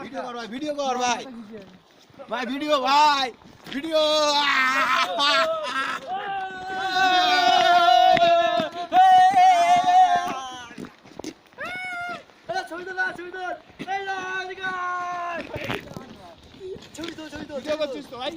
Video কর ভাই, video কর ভাই, ভাই ভিডিও, ভাই ভিডিও। ভিডিও করছিস তো ভাই?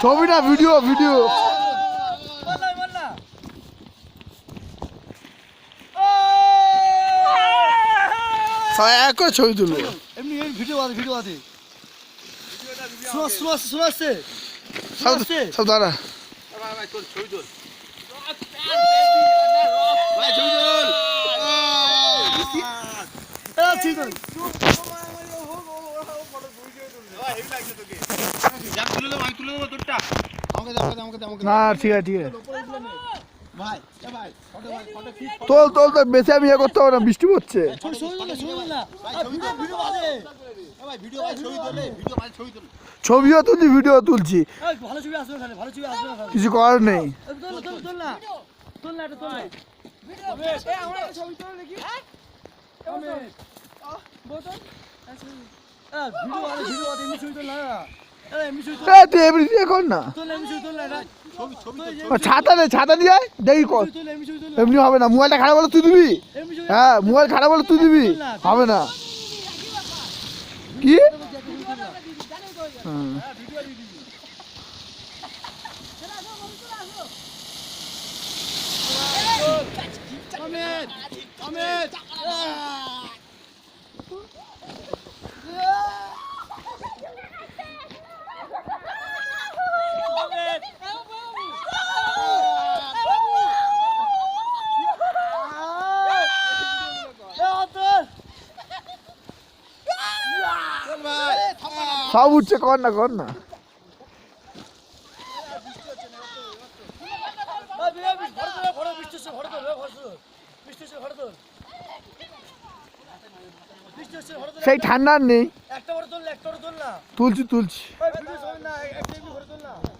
ছবি না ভিডিও, ভিডিও। সবাই এক করে ছবি তুলবো। এমনি ভিডিও আছে, ভিডিও আছে। শোনাচ্ছে সব দাঁড়া। ভাই তোর ছবি তোল, ভাই ছবি তোল। ঠিক আছে, না ঠিক আছে, ঠিক আছে। ভাই ভাই তোল তোল, তো বেশি আমি ইয়ে করতে হবে না, বৃষ্টি পড়ছে। ছবিও তুলছি, ভিডিও তুলছি, ভালো ছবি আসবে, ভালো ছবি আসবে। কিছু করার নেই। তোল না, তোল না, এটা তোল। তুই এমনি দিয়ে কর না। ছাতা নেই, ছাতা দিয়ে দেখি কর। এমনি হবে না, মোবাইলটা খারাপ হলে তুই দিবি। হ্যাঁ, মোবাইল খারাপ হলে তুই দিবি, হবে না। কি সব উঠছে, কর না, কর না। সেই ঠান্ডা নেই, তুলছি তুলছি।